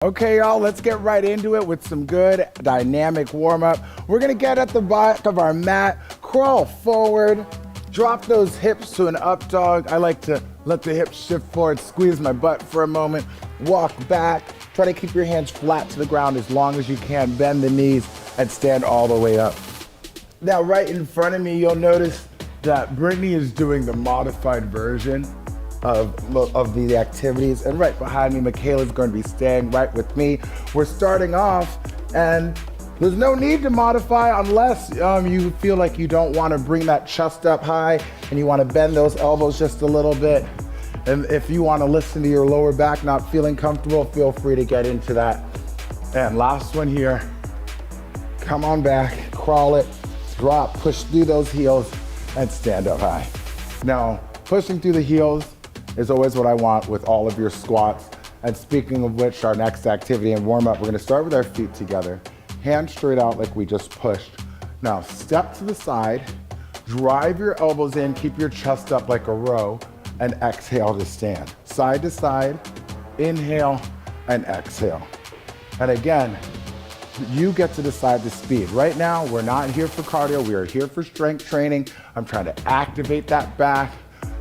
Okay, y'all, let's get right into it with some good dynamic warm-up. We're gonna get at the back of our mat, crawl forward, drop those hips to an up dog. I like to let the hips shift forward, squeeze my butt for a moment, walk back. Try to keep your hands flat to the ground as long as you can. Bend the knees and stand all the way up. Now, right in front of me, you'll notice that Brittany is doing the modified version of the activities, and right behind me, Mikayla is going to be staying right with me. We're starting off, and there's no need to modify unless you feel like you don't want to bring that chest up high and you want to bend those elbows just a little bit. And if you want to listen to your lower back not feeling comfortable, feel free to get into that. And last one here, come on back, crawl it, drop, push through those heels, and stand up high. Now, pushing through the heels is always what I want with all of your squats. And speaking of which, our next activity and warm up, we're gonna start with our feet together, hands straight out like we just pushed. Now, step to the side, drive your elbows in, keep your chest up like a row, and exhale to stand. Side to side, inhale, and exhale. And again, you get to decide the speed. Right now, we're not here for cardio, we are here for strength training. I'm trying to activate that back.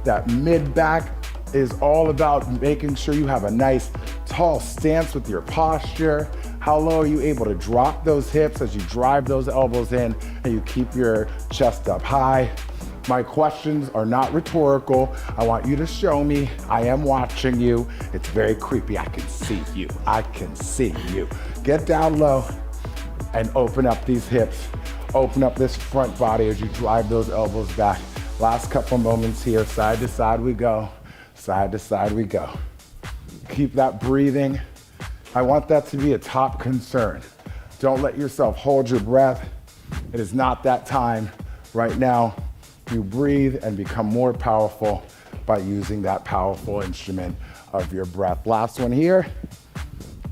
That mid back is all about making sure you have a nice tall stance with your posture. How low are you able to drop those hips as you drive those elbows in and you keep your chest up high? My questions are not rhetorical. I want you to show me. I am watching you. It's very creepy. I can see you. I can see you. Get down low and open up these hips. Open up this front body as you drive those elbows back. Last couple moments here. Side to side we go. Side to side we go. Keep that breathing. I want that to be a top concern. Don't let yourself hold your breath. It is not that time. Right now, you breathe and become more powerful by using that powerful instrument of your breath. Last one here,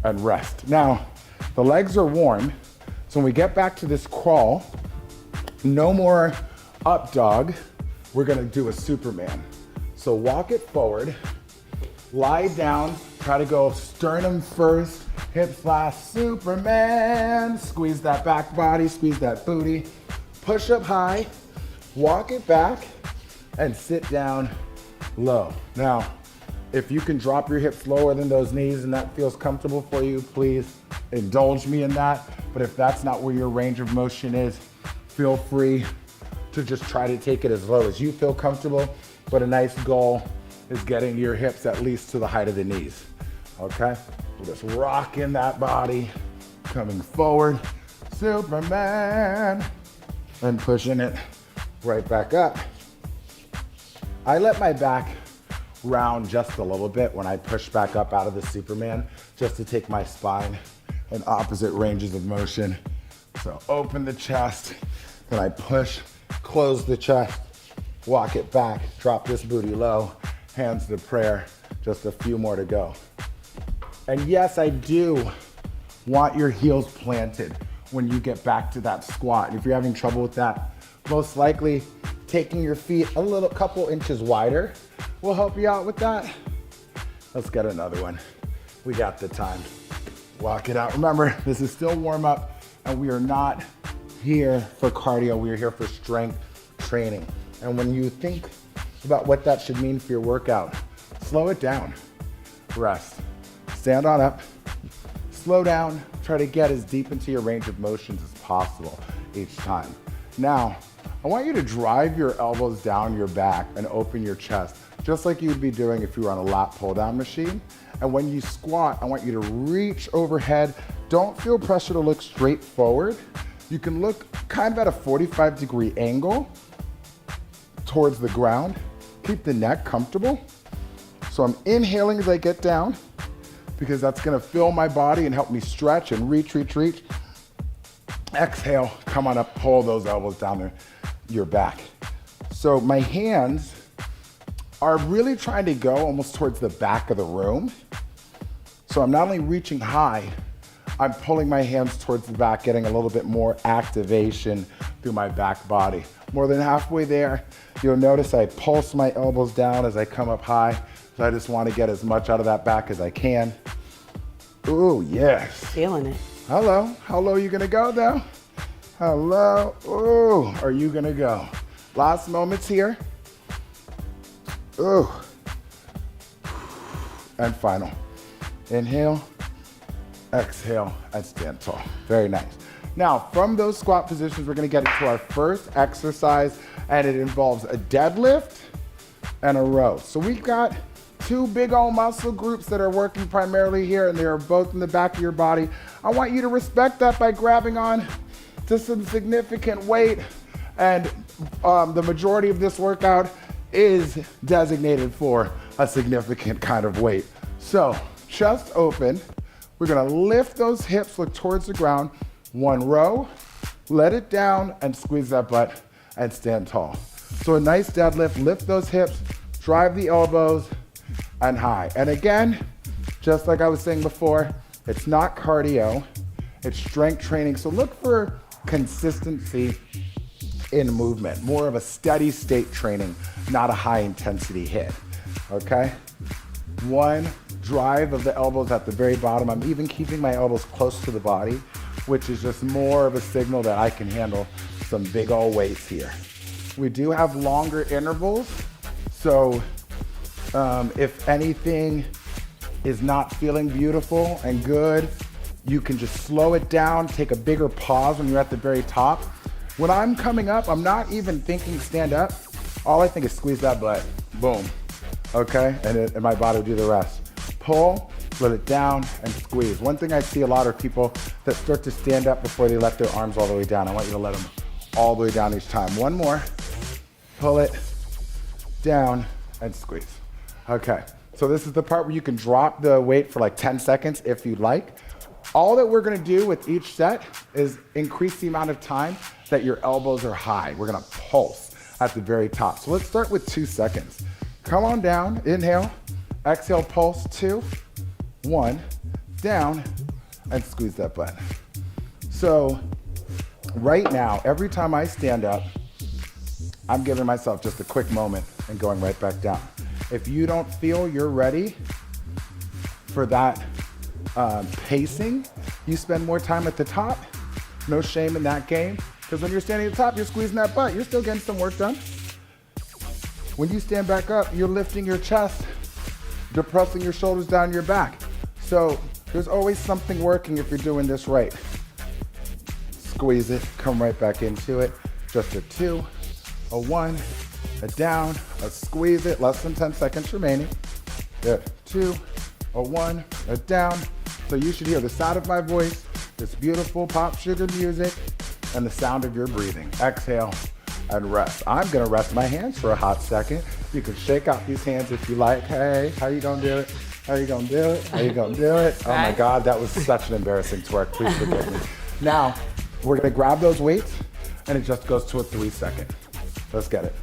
and rest. Now, the legs are warm, so when we get back to this crawl, no more up dog, we're gonna do a Superman. So walk it forward, lie down, try to go sternum first, hips last, Superman. Squeeze that back body, squeeze that booty. Push up high, walk it back, and sit down low. Now, if you can drop your hips lower than those knees and that feels comfortable for you, please indulge me in that. But if that's not where your range of motion is, feel free to just try to take it as low as you feel comfortable. But a nice goal is getting your hips at least to the height of the knees, okay? We're just rocking that body, coming forward, Superman, and pushing it right back up. I let my back round just a little bit when I push back up out of the Superman, just to take my spine in opposite ranges of motion. So open the chest, then I push, close the chest, walk it back, drop this booty low, hands to prayer, just a few more to go. And yes, I do want your heels planted when you get back to that squat. And if you're having trouble with that, most likely taking your feet a couple inches wider will help you out with that. Let's get another one. We got the time. Walk it out. Remember, this is still warm up and we are not here for cardio. We are here for strength training. And when you think about what that should mean for your workout, slow it down, rest, stand on up, slow down, try to get as deep into your range of motions as possible each time. Now, I want you to drive your elbows down your back and open your chest, just like you'd be doing if you were on a lat pull down machine. And when you squat, I want you to reach overhead. Don't feel pressure to look straight forward. You can look kind of at a 45-degree angle towards the ground. Keep the neck comfortable. So I'm inhaling as I get down because that's gonna fill my body and help me stretch and reach. Exhale, come on up, pull those elbows down your back. So my hands are really trying to go almost towards the back of the room. So I'm not only reaching high, I'm pulling my hands towards the back, getting a little bit more activation through my back body. More than halfway there, you'll notice I pulse my elbows down as I come up high. So I just want to get as much out of that back as I can. Ooh, yes. Feeling it. Hello. How low are you gonna go though? Hello. Ooh, are you gonna go? Last moments here. Ooh. And final. Inhale, exhale, and stand tall. Very nice. Now, from those squat positions, we're gonna get into our first exercise, and it involves a deadlift and a row. So we've got two big old muscle groups that are working primarily here, and they are both in the back of your body. I want you to respect that by grabbing on to some significant weight, and the majority of this workout is designated for a significant kind of weight. So, chest open, we're gonna lift those hips, look towards the ground, one row, let it down, and squeeze that butt and stand tall. So a nice deadlift, lift those hips, drive the elbows, and high. And again, just like I was saying before, it's not cardio, it's strength training. So look for consistency in movement, more of a steady state training, not a high intensity hit, okay? One, drive of the elbows at the very bottom. I'm even keeping my elbows close to the body, which is just more of a signal that I can handle some big old weights here. We do have longer intervals, so if anything is not feeling beautiful and good, you can just slow it down, take a bigger pause when you're at the very top. When I'm coming up, I'm not even thinking stand up. All I think is squeeze that butt, boom, okay? And my body will do the rest. Pull, let it down, and squeeze. One thing I see a lot are people that start to stand up before they let their arms all the way down. I want you to let them all the way down each time. One more, pull it down, and squeeze. Okay, so this is the part where you can drop the weight for like 10 seconds if you'd like. All that we're gonna do with each set is increase the amount of time that your elbows are high. We're gonna pulse at the very top. So let's start with 2 seconds. Come on down, inhale, exhale, pulse, 2, 1, down, and squeeze that butt. So right now, every time I stand up, I'm giving myself just a quick moment and going right back down. If you don't feel you're ready for that pacing, you spend more time at the top. No shame in that game, because when you're standing at the top, you're squeezing that butt. You're still getting some work done. When you stand back up, you're lifting your chest, depressing your shoulders down your back. So there's always something working if you're doing this right. Squeeze it, come right back into it. Just a 2, a 1, a down, a squeeze it, less than 10 seconds remaining. Good, 2, a 1, a down. So you should hear the sound of my voice, this beautiful POPSUGAR music, and the sound of your breathing. Exhale and rest. I'm gonna rest my hands for a hot second. You can shake out these hands if you like. Hey, how you gonna do it? How you gonna do it? How you gonna do it? Oh my God, that was such an embarrassing twerk. Please forgive me. Now, we're gonna grab those weights, and it just goes to a 3 second. Let's get it.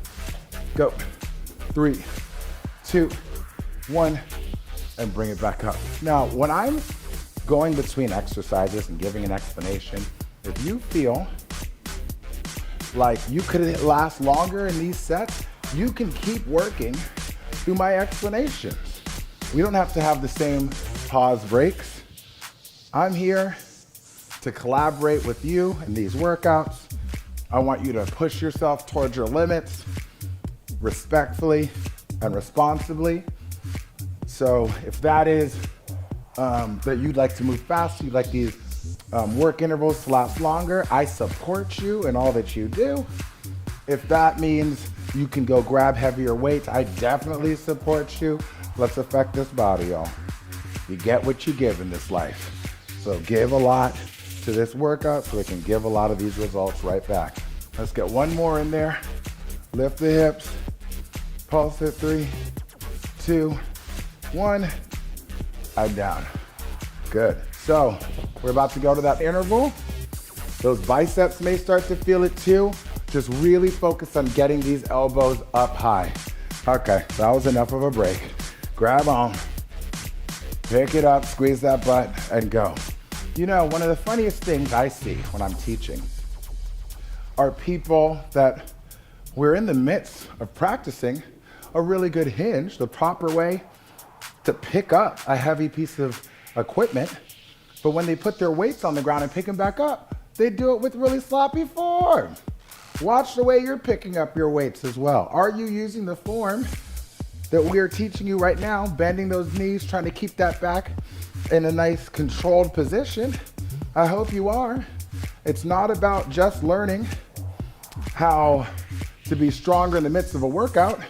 Go. 3, 2, 1, and bring it back up. Now, when I'm going between exercises and giving an explanation, if you feel like you could last longer in these sets, you can keep working through my explanations. We don't have to have the same pause breaks. I'm here to collaborate with you in these workouts. I want you to push yourself towards your limits respectfully and responsibly. So if that is that you'd like to move faster, you'd like these work intervals to last longer, I support you in all that you do. If that means you can go grab heavier weights, I definitely support you. Let's affect this body, y'all. You get what you give in this life. So give a lot to this workout so it can give a lot of these results right back. Let's get one more in there. Lift the hips, pulse it, 3, 2, 1, and down. Good. So we're about to go to that interval. Those biceps may start to feel it too. Just really focus on getting these elbows up high. Okay, that was enough of a break. Grab on, pick it up, squeeze that butt, and go. You know, one of the funniest things I see when I'm teaching are people that we're in the midst of practicing a really good hinge, the proper way to pick up a heavy piece of equipment, But when they put their weights on the ground and pick them back up, they do it with really sloppy form. Watch the way you're picking up your weights as well. Are you using the form that we are teaching you right now, bending those knees, trying to keep that back in a nice controlled position? I hope you are. It's not about just learning how to be stronger in the midst of a workout.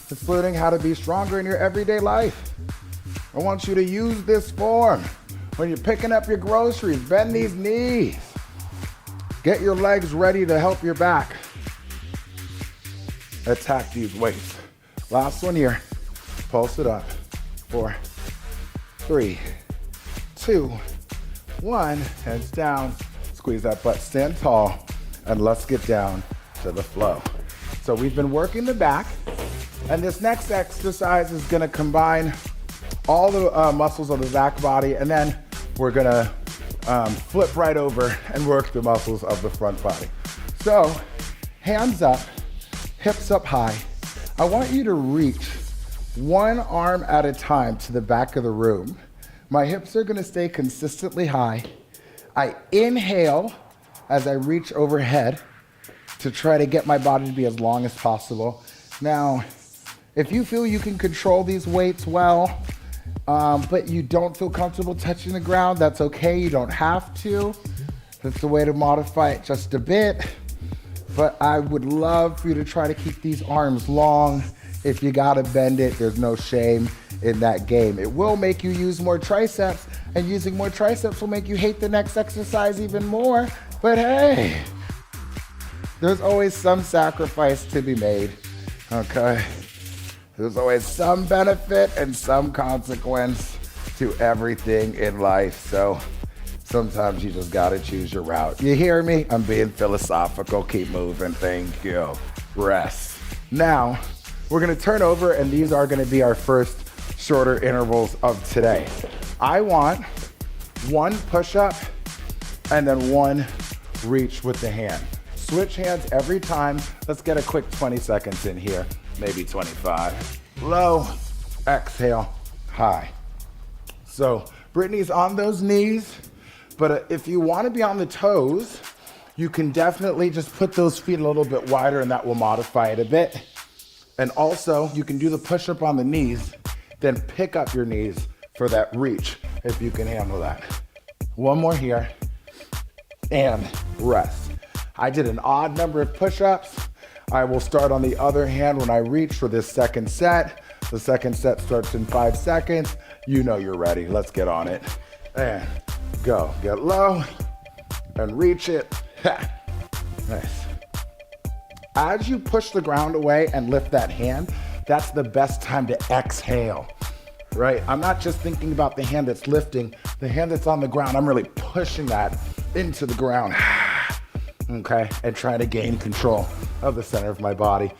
It's learning how to be stronger in your everyday life. I want you to use this form. When you're picking up your groceries, bend these knees. Get your legs ready to help your back attack these weights. Last one here. Pulse it up. 4, 3, 2, 1. Heads down. Squeeze that butt, stand tall, and let's get down to the flow. So we've been working the back, and this next exercise is gonna combine all the muscles of the back body, and then we're gonna flip right over and work the muscles of the front body. So, hands up, hips up high. I want you to reach one arm at a time to the back of the room. My hips are gonna stay consistently high. I inhale as I reach overhead to try to get my body to be as long as possible. Now, if you feel you can control these weights well, but you don't feel comfortable touching the ground, that's okay, you don't have to. That's a way to modify it just a bit. But I would love for you to try to keep these arms long. If you gotta bend it, there's no shame in that game. It will make you use more triceps, and using more triceps will make you hate the next exercise even more. But hey, there's always some sacrifice to be made, okay? There's always some benefit and some consequence to everything in life. So sometimes you just gotta choose your route. You hear me? I'm being philosophical. Keep moving. Thank you. Rest. Now, we're gonna turn over, and these are gonna be our first shorter intervals of today. I want one push-up and then one reach with the hand. Switch hands every time. Let's get a quick 20 seconds in here, maybe 25. Low, exhale, high. So Brittany's on those knees, but if you want to be on the toes, you can definitely just put those feet a little bit wider, and that will modify it a bit. And also, you can do the push-up on the knees, then pick up your knees for that reach, if you can handle that. One more here, and rest. I did an odd number of push-ups. I will start on the other hand when I reach for this second set. The second set starts in 5 seconds. You know you're ready. Let's get on it. And go. Get low and reach it. Ha. Nice. As you push the ground away and lift that hand, that's the best time to exhale, right? I'm not just thinking about the hand that's lifting, the hand that's on the ground. I'm really pushing that into the ground, okay? And trying to gain control of the center of my body.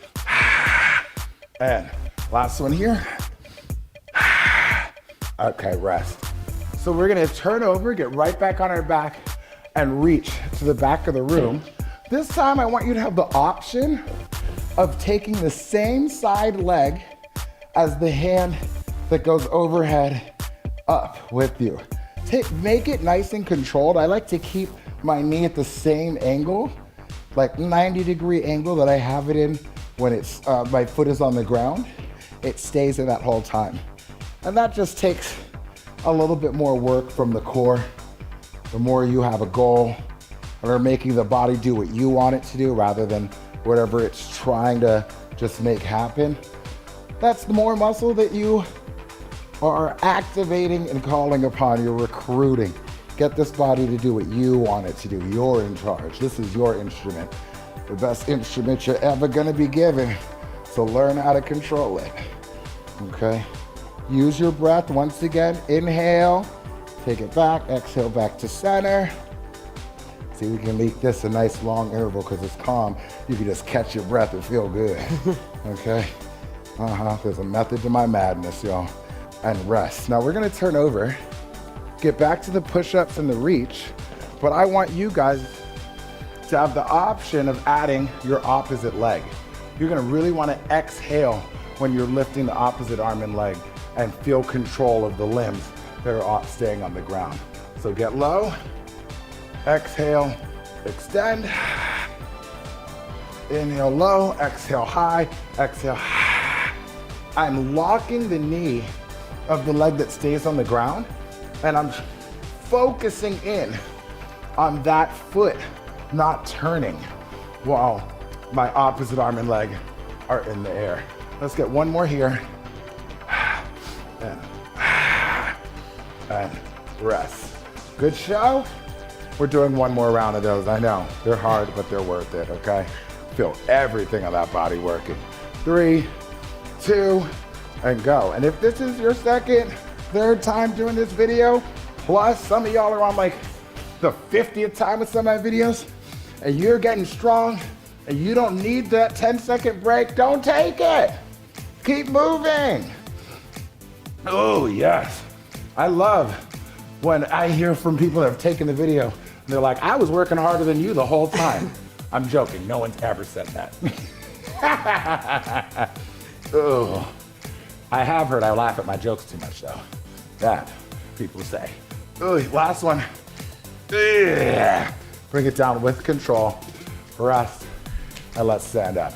And last one here. Okay, rest. So we're gonna turn over, get right back on our back, and reach to the back of the room. This time I want you to have the option of taking the same side leg as the hand that goes overhead up with you. Make it nice and controlled. I like to keep my knee at the same angle, like 90-degree angle that I have it in when it's my foot is on the ground. It stays in that whole time. And that just takes a little bit more work from the core. The more you have a goal, or making the body do what you want it to do rather than whatever it's trying to just make happen, that's the more muscle that you are activating and calling upon. You're recruiting. Get this body to do what you want it to do. You're in charge. This is your instrument, the best instrument you're ever gonna be given. So learn how to control it, okay? Use your breath once again. Inhale, take it back, exhale back to center. See, we can make this a nice long interval because it's calm. You can just catch your breath and feel good, okay? There's a method to my madness, y'all. And rest. Now we're gonna turn over, get back to the push-ups and the reach, but I want you guys to have the option of adding your opposite leg. You're gonna really wanna exhale when you're lifting the opposite arm and leg and feel control of the limbs that are staying on the ground. So get low, exhale, extend. Inhale low, exhale high, exhale. I'm locking the knee of the leg that stays on the ground, and I'm focusing in on that foot not turning while my opposite arm and leg are in the air. Let's get one more here. And rest. Good show. We're doing one more round of those. I know, they're hard, but they're worth it, okay? Feel everything on that body working. 3, 2, and go. And if this is your second, third time doing this video, plus some of y'all are on like the 50th time with some of my videos, and you're getting strong, and you don't need that 10-second break, don't take it. Keep moving. Oh, yes. I love when I hear from people that have taken the video, and they're like, I was working harder than you the whole time. I'm joking, no one's ever said that. Oh, I have heard I laugh at my jokes too much though. That, people say. Oh, last one. Bring it down with control, rest, and let's stand up.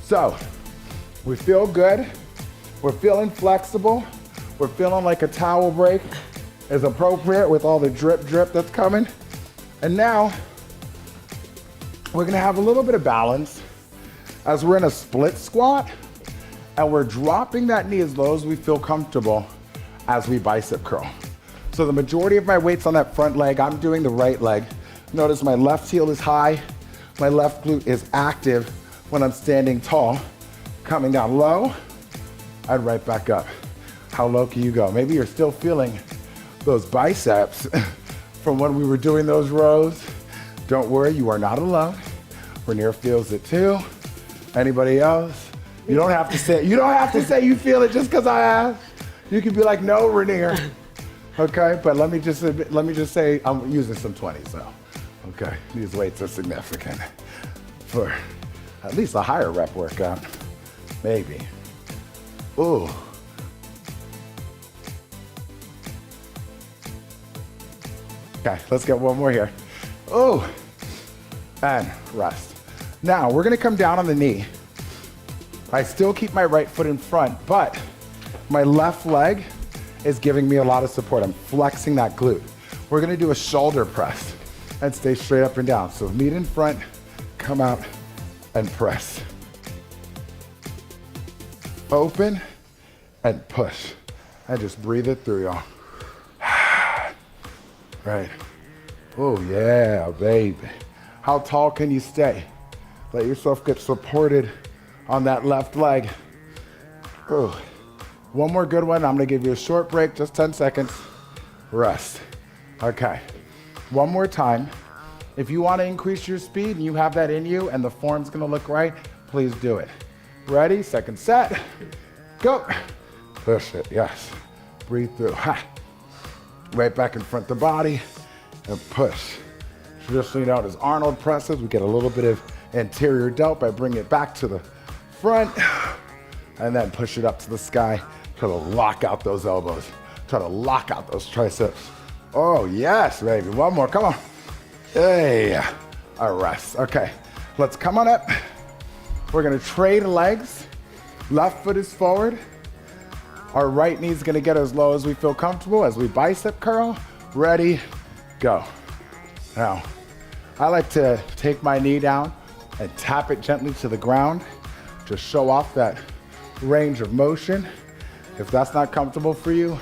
So, we feel good, we're feeling flexible, we're feeling like a towel break is appropriate with all the drip that's coming. And now, we're gonna have a little bit of balance as we're in a split squat, and we're dropping that knee as low as we feel comfortable as we bicep curl. So the majority of my weight's on that front leg. I'm doing the right leg. Notice my left heel is high, my left glute is active when I'm standing tall. Coming down low, and right back up. How low can you go? Maybe you're still feeling those biceps from when we were doing those rows. Don't worry, you are not alone. Raneir feels it too. Anybody else? You don't have to say you feel it just because I asked. You can be like, no, Raneir. Okay, but let me just say I'm using some 20s now. Okay, these weights are significant for at least a higher rep workout, maybe. Ooh. Okay, let's get one more here. Ooh, and rest. Now, we're gonna come down on the knee. I still keep my right foot in front, but my left leg is giving me a lot of support. I'm flexing that glute. We're gonna do a shoulder press and stay straight up and down. So meet in front, come out, and press. Open and push. And just breathe it through, y'all. Right. Oh yeah, baby. How tall can you stay? Let yourself get supported on that left leg. Ooh. One more good one. I'm gonna give you a short break, just 10 seconds. Rest. Okay. One more time. If you wanna increase your speed and you have that in you and the form's gonna look right, please do it. Ready? Second set. Go. Push it, yes. Breathe through. Ha. Right back in front of the body and push. Traditionally known as Arnold presses. We get a little bit of anterior delt by bringing it back to the front and then push it up to the sky. Try to lock out those elbows. Try to lock out those triceps. Oh yes, baby. One more, come on. Hey, a rest. Okay, let's come on up. We're gonna trade legs. Left foot is forward. Our right knee is gonna get as low as we feel comfortable as we bicep curl. Ready, go. Now, I like to take my knee down and tap it gently to the ground to show off that range of motion. If that's not comfortable for you,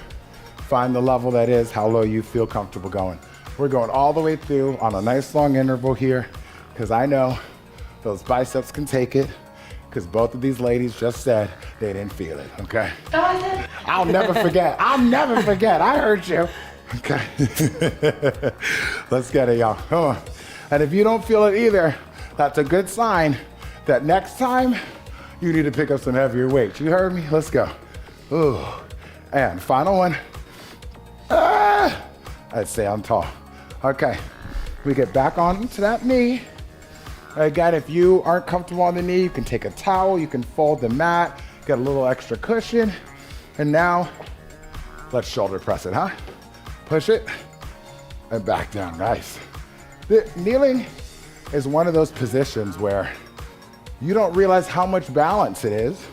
find the level that is, how low you feel comfortable going. We're going all the way through on a nice long interval here, because I know those biceps can take it, because both of these ladies just said they didn't feel it, okay? I'll never forget. I'll never forget. I heard you. Okay. Let's get it, y'all. Come on. And if you don't feel it either, that's a good sign that next time you need to pick up some heavier weights. You heard me? Let's go. Ooh. And final one. Ah! I'd say I'm tall. Okay. We get back onto that knee. Again, if you aren't comfortable on the knee, you can take a towel, you can fold the mat, get a little extra cushion. And now, let's shoulder press it, huh? Push it, and back down, nice. Kneeling is one of those positions where you don't realize how much balance it is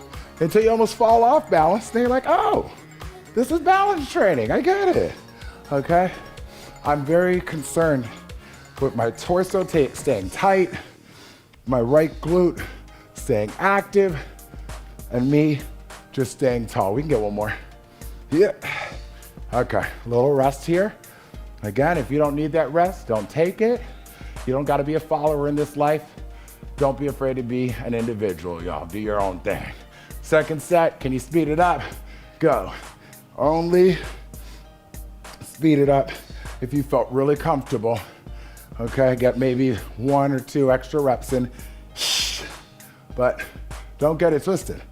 until you almost fall off balance, and you're like, oh, this is balance training, I get it, okay? I'm very concerned with my torso staying tight, my right glute staying active, and me just staying tall. We can get one more. Yeah. Okay, a little rest here. Again, if you don't need that rest, don't take it. You don't gotta be a follower in this life. Don't be afraid to be an individual, y'all. Do your own thing. Second set, can you speed it up? Go. Only speed it up if you felt really comfortable. Okay, get maybe 1 or 2 extra reps in. But don't get it twisted.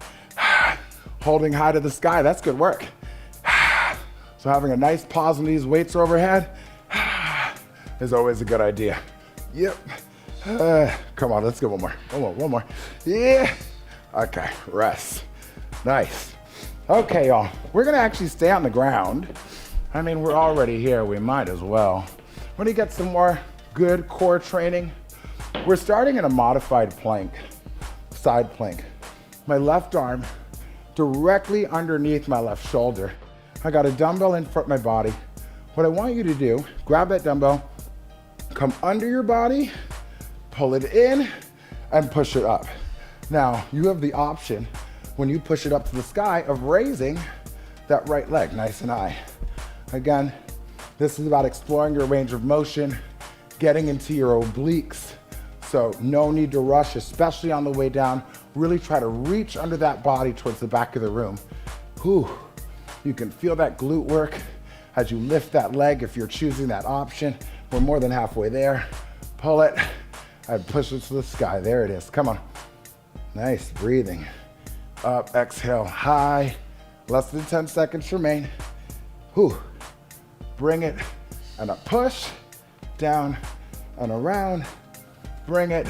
Holding high to the sky, that's good work. So having a nice pause when these weights are overhead is always a good idea. Yep. Come on, let's get one more. Yeah. Okay, rest. Nice. Okay, y'all, we're gonna actually stay on the ground. I mean, we're already here, we might as well. When you get some more good core training, we're starting in a modified plank, side plank. My left arm directly underneath my left shoulder. I got a dumbbell in front of my body. What I want you to do, grab that dumbbell, come under your body, pull it in, and push it up. Now, you have the option, when you push it up to the sky, of raising that right leg nice and high. Again, this is about exploring your range of motion, getting into your obliques. So no need to rush, especially on the way down. Really try to reach under that body towards the back of the room. Whew. You can feel that glute work as you lift that leg if you're choosing that option. We're more than halfway there. Pull it and push it to the sky. There it is, come on. Nice, breathing. Up, exhale, high. Less than 10 seconds remain. Whew. Bring it and a push, down and around. Bring it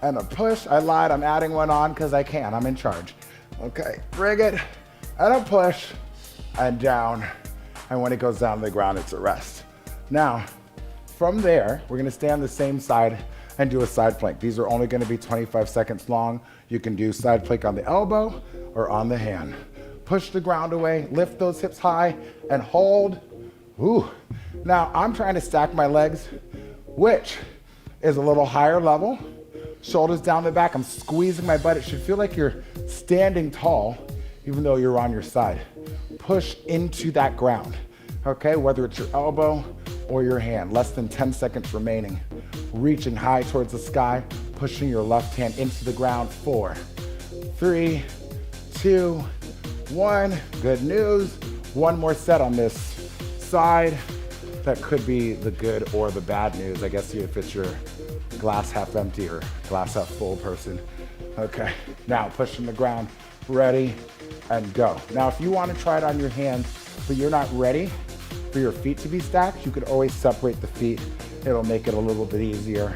and a push. I lied, I'm adding one on because I can, I'm in charge. Okay, bring it and a push and down. And when it goes down to the ground, it's a rest. Now, from there, we're gonna stay on the same side and do a side plank. These are only gonna be 25 seconds long. You can do side plank on the elbow or on the hand. Push the ground away, lift those hips high and hold. Ooh. Now, I'm trying to stack my legs, which is a little higher level. Shoulders down the back, I'm squeezing my butt. It should feel like you're standing tall, even though you're on your side. Push into that ground, okay? Whether it's your elbow or your hand. Less than 10 seconds remaining. Reaching high towards the sky, pushing your left hand into the ground. 4, 3, 2, 1. Good news. One more set on this side. That could be the good or the bad news. I guess if it's your glass half empty or glass half full person. Okay, now pushing the ground, ready, and go. Now, if you want to try it on your hands, but you're not ready for your feet to be stacked, you could always separate the feet. It'll make it a little bit easier,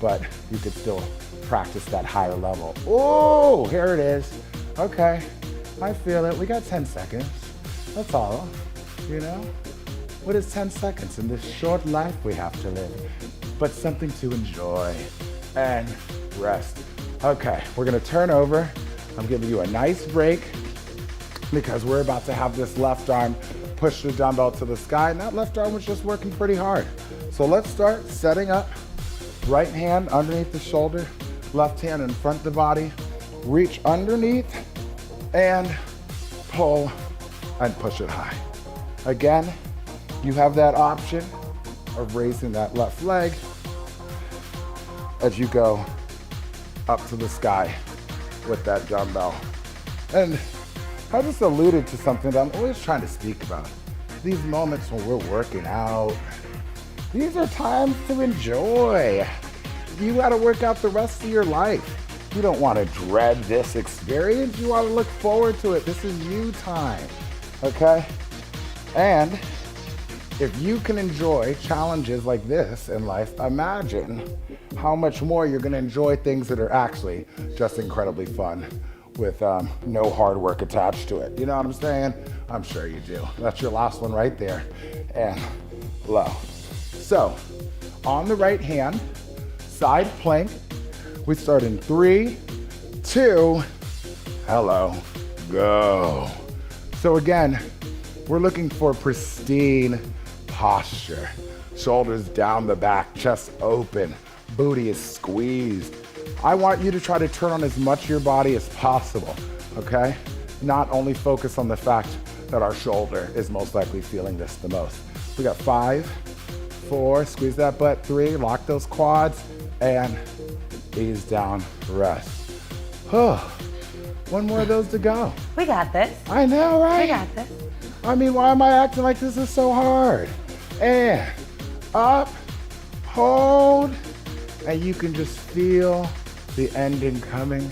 but you could still practice that higher level. Oh, here it is. Okay, I feel it. We got 10 seconds. That's all, you know? What is 10 seconds in this short life we have to live? But something to enjoy and rest. Okay, we're gonna turn over. I'm giving you a nice break because we're about to have this left arm push the dumbbell to the sky, and that left arm was just working pretty hard. So let's start setting up. Right hand underneath the shoulder, left hand in front of the body. Reach underneath and pull and push it high. Again, you have that option of raising that left leg as you go up to the sky with that dumbbell. And I just alluded to something that I'm always trying to speak about. These moments when we're working out, these are times to enjoy. You gotta work out the rest of your life. You don't wanna dread this experience. You wanna look forward to it. This is you time, okay? And if you can enjoy challenges like this in life, imagine how much more you're gonna enjoy things that are actually just incredibly fun with no hard work attached to it. You know what I'm saying? I'm sure you do. That's your last one right there. And low. So, on the right hand, side plank. We start in 3, 2, hello, go. So again, we're looking for pristine posture. Shoulders down the back, chest open, booty is squeezed. I want you to try to turn on as much of your body as possible, okay? Not only focus on the fact that our shoulder is most likely feeling this the most. We got 5, 4, squeeze that butt, 3, lock those quads, and ease down, rest. One more of those to go. We got this. I know, right? We got this. I mean, why am I acting like this is so hard? And up, hold, and you can just feel the ending coming.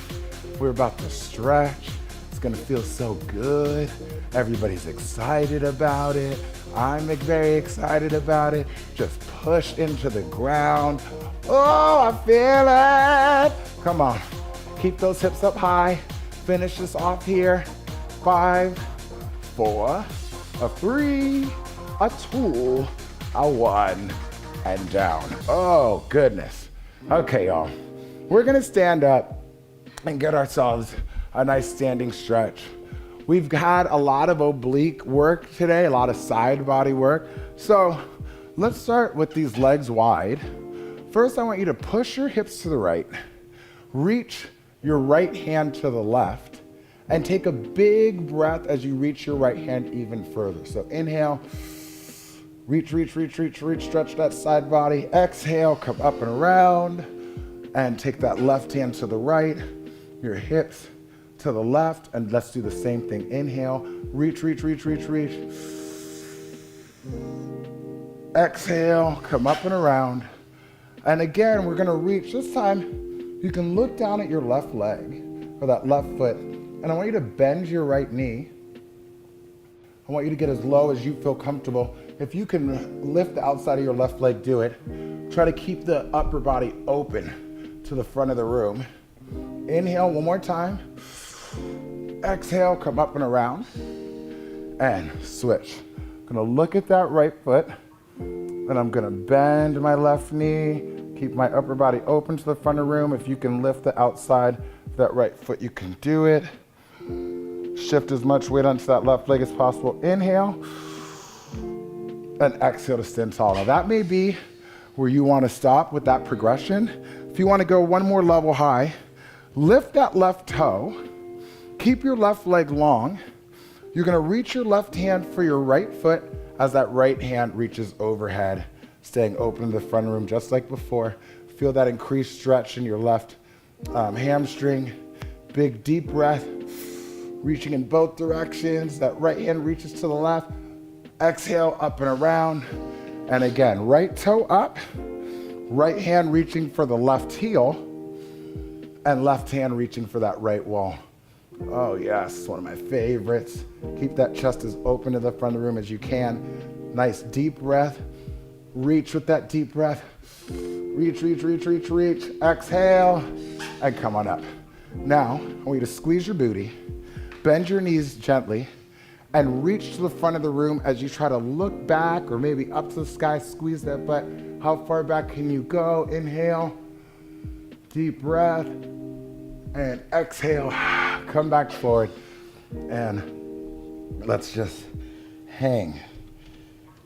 We're about to stretch. It's gonna feel so good. Everybody's excited about it. I'm very excited about it. Just push into the ground. Oh, I feel it. Come on, keep those hips up high. Finish this off here. 5, 4, a 3, a 2, a 1, and down. Oh, goodness. Okay, y'all. We're gonna stand up and get ourselves a nice standing stretch. We've had a lot of oblique work today, a lot of side body work. So let's start with these legs wide. First, I want you to push your hips to the right, reach your right hand to the left, and take a big breath as you reach your right hand even further. So inhale, reach, reach, reach, reach, reach, stretch that side body. Exhale, come up and around, and take that left hand to the right, your hips to the left, and let's do the same thing. Inhale, reach, reach, reach, reach, reach. Exhale, come up and around. And again, we're gonna reach. This time, you can look down at your left leg, or that left foot, and I want you to bend your right knee. I want you to get as low as you feel comfortable. If you can lift the outside of your left leg, do it. Try to keep the upper body open to the front of the room. Inhale one more time. Exhale, come up and around. And switch. I'm gonna look at that right foot, and I'm gonna bend my left knee, keep my upper body open to the front of the room. If you can lift the outside of that right foot, you can do it. Shift as much weight onto that left leg as possible. Inhale, and exhale to stand tall. Now that may be where you wanna stop with that progression. If you wanna go one more level high, lift that left toe, keep your left leg long. You're gonna reach your left hand for your right foot as that right hand reaches overhead, staying open in the front room just like before. Feel that increased stretch in your left hamstring. Big deep breath, reaching in both directions. That right hand reaches to the left. Exhale, up and around. And again, right toe up, right hand reaching for the left heel, and left hand reaching for that right wall. Oh yes, one of my favorites. Keep that chest as open to the front of the room as you can. Nice deep breath. Reach with that deep breath. Reach, reach, reach, reach, reach. Exhale, and come on up. Now, I want you to squeeze your booty, bend your knees gently, and reach to the front of the room as you try to look back or maybe up to the sky. Squeeze that butt. How far back can you go? Inhale, deep breath, and exhale. Come back forward, and let's just hang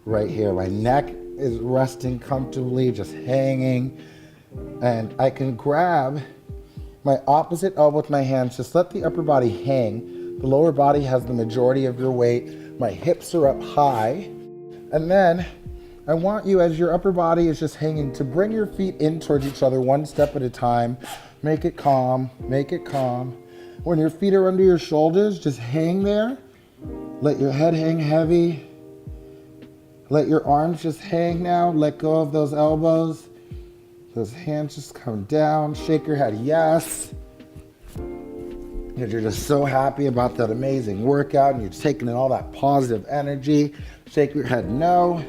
right here. My neck is resting comfortably, just hanging, and I can grab my opposite elbow with my hands. Just let the upper body hang. The lower body has the majority of your weight. My hips are up high, and then I want you, as your upper body is just hanging, to bring your feet in towards each other one step at a time. Make it calm, make it calm. When your feet are under your shoulders, just hang there. Let your head hang heavy. Let your arms just hang now. Let go of those elbows. Those hands just come down. Shake your head, yes. Because you're just so happy about that amazing workout and you're taking in all that positive energy. Shake your head, no.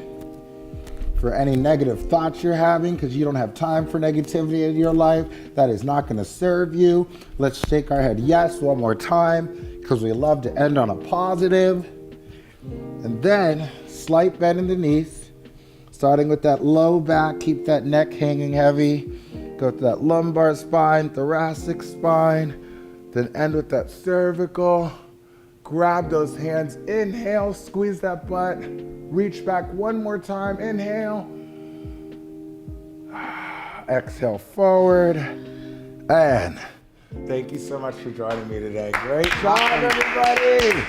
For any negative thoughts you're having, because you don't have time for negativity in your life, that is not going to serve you. Let's shake our head yes one more time, because we love to end on a positive. And then slight bend in the knees, Starting with that low back, keep that neck hanging heavy. Go to that lumbar spine, thoracic spine, then end with that cervical. Grab those hands, inhale, squeeze that butt. Reach back one more time, inhale. Exhale forward. And thank you so much for joining me today. Great job, everybody.